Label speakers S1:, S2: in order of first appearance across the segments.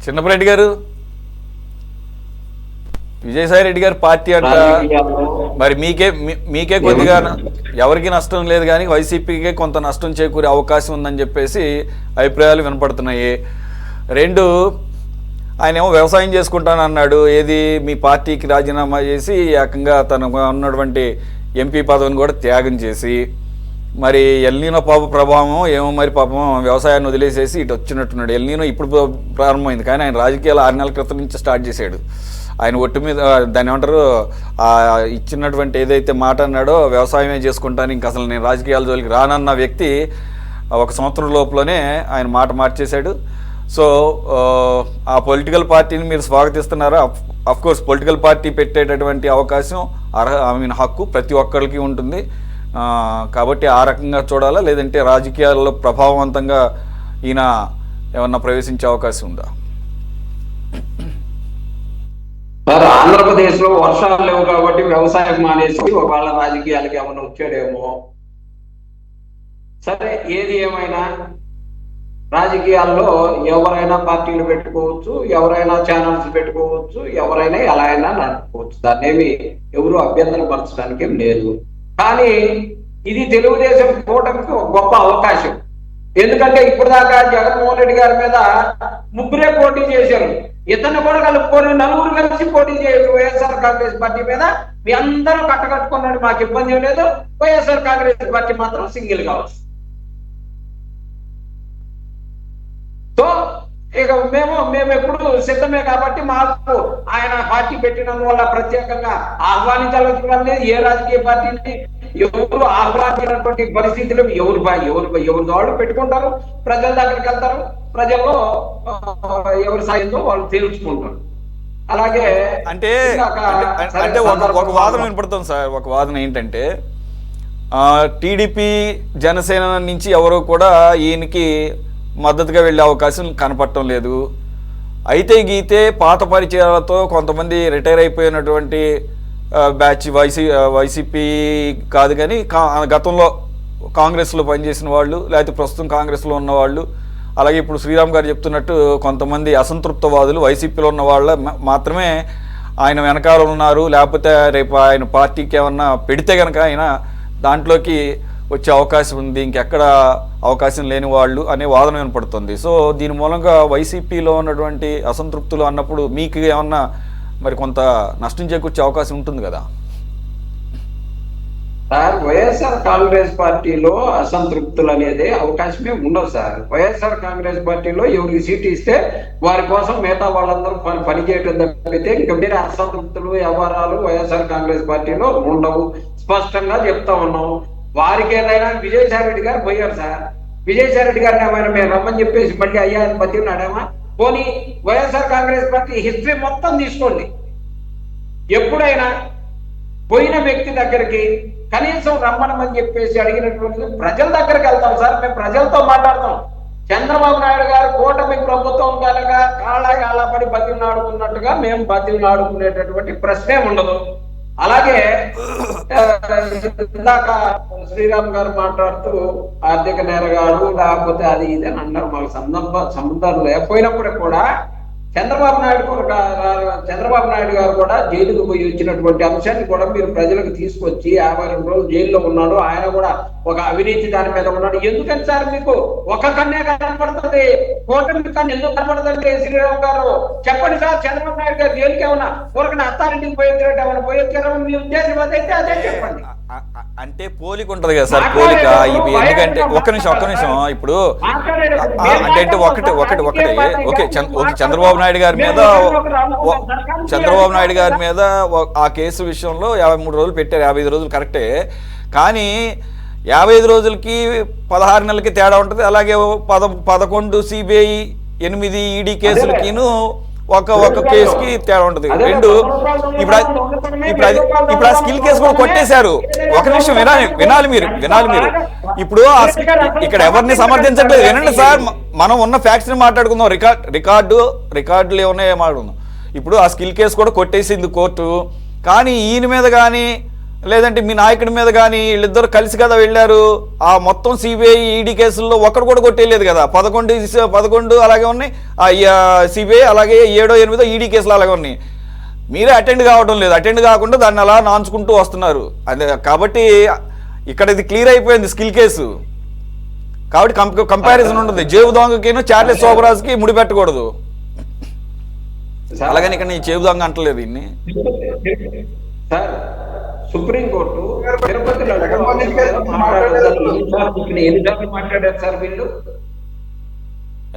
S1: చిన్నపరెడ్డి గారు, విజయసాయి రెడ్డి గారు పార్టీ అంట, మరి మీకే కొద్దిగా ఎవరికి నష్టం లేదు కానీ వైసీపీకే కొంత నష్టం చేకూరే అవకాశం ఉందని చెప్పేసి అభిప్రాయాలు వినపడుతున్నాయి. రెండు, ఆయన ఏమో వ్యవసాయం చేసుకుంటానన్నాడు, ఏది మీ పార్టీకి రాజీనామా చేసి ఏకంగా తను ఉన్నటువంటి ఎంపీ పదవిని కూడా త్యాగం చేసి, మరి ఎల్నీనో ప్రభావం ఏమో మరి పాపం వ్యవసాయాన్ని వదిలేసేసి ఇటు వచ్చినట్టున్నాడు. ఎల్నీనో ఇప్పుడు ప్రారంభమైంది కానీ ఆయన రాజకీయాలు 6 నెలల క్రితం నుంచి స్టార్ట్ చేశాడు. ఆయన ఒట్టు మీద దాన్ని ఏమంటారు, ఇచ్చినటువంటి ఏదైతే మాట అన్నాడో వ్యవసాయమే చేసుకుంటాను, ఇంక అసలు నేను రాజకీయాల జోలికి రానన్న వ్యక్తి 1 సంవత్సరం లోపలనే ఆయన మాట మార్చేశాడు. సో ఆ పొలిటికల్ పార్టీని మీరు స్వాగతిస్తున్నారా? అఫ్కోర్స్ పొలిటికల్ పార్టీ పెట్టేటటువంటి అవకాశం హక్కు ప్రతి ఒక్కరికి ఉంటుంది. కాబట్టి ఆ రకంగా చూడాలా, లేదంటే రాజకీయాల్లో ప్రభావవంతంగా ఈయన ఏమన్నా ప్రవేశించే అవకాశం ఉందా?
S2: సార్, ఆంధ్రప్రదేశ్లో వర్షాలు లేవు కాబట్టి వ్యవసాయం మానేసి ఒకవేళ రాజకీయాలకి ఏమన్నా వచ్చాడేమో. సరే, ఏది ఏమైనా రాజకీయాల్లో ఎవరైనా పార్టీలు పెట్టుకోవచ్చు, ఎవరైనా ఛానల్స్ పెట్టుకోవచ్చు, ఎవరైనా ఎలా అయినా నడుపుకోవచ్చు. దాన్ని ఏమి ఎవరు అభ్యంతరం పరచడానికి ఏం లేదు. కానీ ఇది తెలుగుదేశం కూటమికి ఒక గొప్ప అవకాశం. ఎందుకంటే ఇప్పుడు దాకా జగన్మోహన్ రెడ్డి గారి మీద 3 పోటీ చేశారు. ఇతను కూడా కలుపుకొని 4 కలిసి పోటీ చేయొచ్చు వైఎస్ఆర్ కాంగ్రెస్ పార్టీ మీద. మీ అందరూ కట్టకట్టుకున్నాడు, మాకు ఇబ్బంది లేదు. వైఎస్ఆర్ కాంగ్రెస్ పార్టీ మాత్రం సింగిల్ కావచ్చు. సో ఇక మేము ఎప్పుడు సిద్ధమే కాబట్టి మాకు ఆయన పార్టీ పెట్టినందువల్ల ప్రత్యేకంగా ఆహ్వానించాల్సిన లేదు. ఏ రాజకీయ పార్టీని ఎవరు ఆహ్వానించినటువంటి పరిస్థితులు ఎవరు వాళ్ళు పెట్టుకుంటారు, ప్రజల దగ్గరికి వెళ్తారు, ప్రజల్లో ఎవరి సాయంతో వాళ్ళు తేల్చుకుంటారు. అలాగే
S1: అంటే ఒక వాదన వినపడుతుంది సార్. ఒక వాదన ఏంటంటే టీడీపీ జనసేన నుంచి ఎవరు కూడా ఈయనకి మద్దతుగా వెళ్ళే అవకాశం కనపడటం లేదు. అయితే గీతే పాత పరిచయాలతో కొంతమంది రిటైర్ అయిపోయినటువంటి బ్యాచ్ వైసీపీ కాదు కానీ గతంలో కాంగ్రెస్లో పనిచేసిన వాళ్ళు, లేకపోతే ప్రస్తుతం కాంగ్రెస్లో ఉన్నవాళ్ళు, అలాగే ఇప్పుడు శ్రీరామ్ గారు చెప్తున్నట్టు కొంతమంది అసంతృప్తవాదులు వైసీపీలో ఉన్న వాళ్ళ మాత్రమే ఆయన వెనకాల ఉన్నారు. లేకపోతే రేపు ఆయన పార్టీకి ఏమన్నా పెడితే కనుక ఆయన దాంట్లోకి వచ్చే అవకాశం ఉంది, ఇంకెక్కడ అవకాశం లేని వాళ్ళు అనే వాదన వినపడుతుంది. సో దీని మూలంగా వైసీపీలో ఉన్నటువంటి అసంతృప్తులు అన్నప్పుడు మీకు ఏమన్నా మరి కొంత నష్టం చేకూర్చే అవకాశం ఉంటుంది కదా
S2: సార్? వైఎస్ఆర్ కాంగ్రెస్ పార్టీలో అసంతృప్తులు అనేది అవకాశమే ఉండవు సార్. వైఎస్ఆర్ కాంగ్రెస్ పార్టీలో ఎవరికి సీటు ఇస్తే వారి కోసం మిగతా వాళ్ళందరూ పనిచేయడం తప్పితే ఇంకా వేరే అసంతృప్తులు వ్యవహారాలు వైఎస్ఆర్ కాంగ్రెస్ పార్టీలో ఉండవు. స్పష్టంగా చెప్తా ఉన్నాం. వారికి ఏదైనా విజయసాయి రెడ్డి గారు పోయారు సార్. విజయసాయి రెడ్డి గారిని ఏమైనా మేము రమ్మని చెప్పేసి మళ్ళీ అయ్యా పతి ఉన్నాడేమా? పోనీ వైఎస్ఆర్ కాంగ్రెస్ పార్టీ హిస్టరీ మొత్తం తీసుకోండి. ఎప్పుడైనా పోయిన వ్యక్తి దగ్గరికి కనీసం రమ్మనమని చెప్పేసి అడిగినటువంటి ప్రజల దగ్గరికి వెళ్తాం సార్. మేము ప్రజలతో మాట్లాడతాం. చంద్రబాబు నాయుడు గారు కూటమి ప్రభుత్వం కనుక కాళ్ళపడి బతిలాడుకున్నట్టుగా మేము బతిలాడుకునేటటువంటి ప్రశ్నే ఉండదు. అలాగే ఇందాక శ్రీరామ్ గారు మాట్లాడుతూ ఆర్థిక నేరగాడు లేకపోతే అది ఇది అని అన్నారు. మాకు సంబంధాలు లేకపోయినప్పుడు కూడా చంద్రబాబు నాయుడు గారు కూడా జైలుకు పోయి వచ్చినటువంటి అంశాన్ని కూడా మీరు ప్రజలకు తీసుకొచ్చి 52 రోజులు జైల్లో ఉన్నాడు. ఆయన కూడా ఒక అవినీతి దాని మీద ఉన్నాడు. ఎందుకని సార్ మీకు ఒక కన్నే కనపడుతుంది, కూటమి కన్ను ఎందుకు కనపడుతుంది? శ్రీరామ్ గారు చెప్పండి సార్. చంద్రబాబు నాయుడు గారు జైలుకి ఏమన్నా ఊరకన్నా అత్తారింటికి పోయేది ఏమన్నా పోయేది మీ ఉద్దేశం అదైతే అదే చెప్పండి.
S1: అంటే పోలిక ఉంటది కదా సార్, పోలిక. ఎందుకంటే ఒక్క నిమిషం ఇప్పుడు అంటే ఒకటి ఓకే చంద్రబాబు నాయుడు గారి మీద ఆ కేసు విషయంలో 53 రోజులు పెట్టారు. 55 రోజులు కరెక్టే, కానీ 55 రోజులకి 16 నెలలకి తేడా ఉంటుంది. అలాగే 11 సిబిఐ 8 ఈడీ కేసులకిను ఒక కేసుకి తేడా ఉంటుంది. రెండు ఇప్పుడు ఆ స్కిల్ కేసు కూడా కొట్టేశారు. ఒక నిమిషం వినాలి మీరు. ఇప్పుడు ఇక్కడ ఎవరిని సమర్థించట్లేదు, వినండి సార్. మనం ఉన్న ఫ్యాక్ట్స్ ని మాట్లాడుకుందాం. రికార్డులు ఏమన్నాయో మాట్లాడుకుందాం. ఇప్పుడు ఆ స్కిల్ కేసు కూడా కొట్టేసింది కోర్టు. కానీ ఈయన మీద కానీ లేదంటే మీ నాయకుడి మీద కానీ వీళ్ళిద్దరు కలిసి కదా వెళ్ళారు, ఆ మొత్తం సిబిఐ ఈడీ కేసుల్లో ఒక్కడు కూడా కొట్టేయలేదు కదా, 11 అలాగే ఉన్నాయి, సిబిఐ అలాగే 7, 8 ఈడీ కేసులు అలాగే ఉన్నాయి. మీరే అటెండ్ కావడం లేదు, అటెండ్ కాకుండా దాన్ని అలా నాంచుకుంటూ వస్తున్నారు. అదే కాబట్టి ఇక్కడ ఇది క్లియర్ అయిపోయింది స్కిల్ కేసు. కాబట్టి కంపారిజన్ ఉంటుంది. జేబు దొంగకిను చార్లెస్ శోభరాజ్కి ముడిపెట్టకూడదు. అలాగని ఇక్కడ నీ జేబు దొంగ అంటలేదు ఇన్ని.
S2: సార్ సుప్రీంకోర్టు తిరుపతిలో మాట్లాడారు సార్ వీళ్ళు.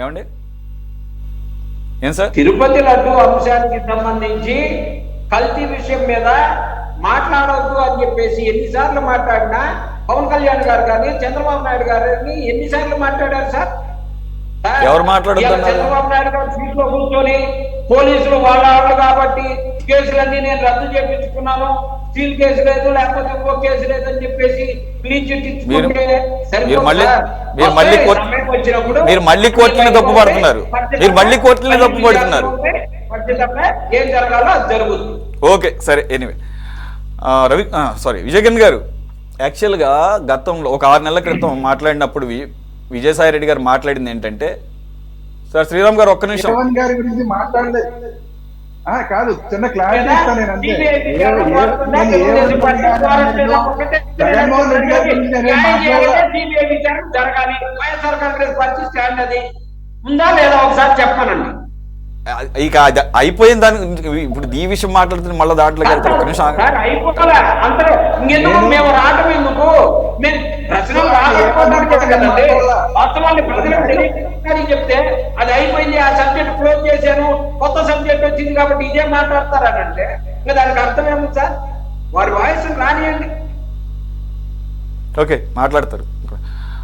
S1: ఏమండి ఏం సార్?
S2: తిరుపతి లడ్డు అంశానికి సంబంధించి కల్తీ విషయం మీద మాట్లాడొద్దు అని చెప్పేసి ఎన్నిసార్లు మాట్లాడినా పవన్ కళ్యాణ్ గారు కానీ చంద్రబాబు నాయుడు గారిని ఎన్నిసార్లు మాట్లాడారు సార్?
S1: ఎవరు మాట్లాడుతున్నారు?
S2: చంద్రబాబు నాయుడు గారు సీట్ లో కూర్చొని పోలీసులు వాళ్ళ కాబట్టి కేసులన్నీ నేను రద్దు చేయించుకున్నాను, స్టీల్ కేసు లేదు లేకపోతే ఇంకో కేసు లేదని చెప్పేసి క్లీన్ చిట్ ఇచ్చుకుంటే
S1: మీరు మళ్ళీ కోర్టుని తప్పుపడుతున్నారు.
S2: ఏం జరగాలో అది జరుగుతుంది.
S1: ఓకే సరే. ఎనీవే విజయకిరణ్ గారు, యాక్చువల్గా గతంలో ఒక 6 నెలల క్రితం మాట్లాడినప్పుడు విజయసాయి రెడ్డి గారు మాట్లాడింది ఏంటంటే, సార్ శ్రీరామ్ గారు ఒక్క నిమిషం
S3: గారి గురించి మాట్లాడలేదు కాదు, చిన్న క్లారిటీ ఇస్తాను నేను అంతే. జగన్మోహన్ రెడ్డి గారి గురించి
S2: జరగాలి, వైఎస్ఆర్ కాంగ్రెస్ పార్టీ స్టాండ్ అది ఉందా లేదా ఒకసారి చెప్పానండి.
S1: ఇక అయిపోయిన దాని ఇప్పుడు ఈ విషయం మాట్లాడుతుంది మళ్ళీ దాంట్లోకి వెళ్తారు. ఒక్క నిమిషం
S2: అయిపోలే అంతే, ఇంకెందుకు మేము రావటం ఎందుకు? మేము ప్రశ్నలు రాకపోవడానికి కదండి, వాస్తవాన్ని ప్రజలకు తెలియని చెప్తే అది అయిపోయింది, ఆ సబ్జెక్ట్ క్లోజ్ చేశాను, కొత్త సబ్జెక్ట్ వచ్చింది కాబట్టి ఇదే మాట్లాడతారనంటే ఇంకా దానికి అర్థం ఏముంది సార్? వారి వాయిస్ రానియండి.
S1: ఓకే మాట్లాడతారు.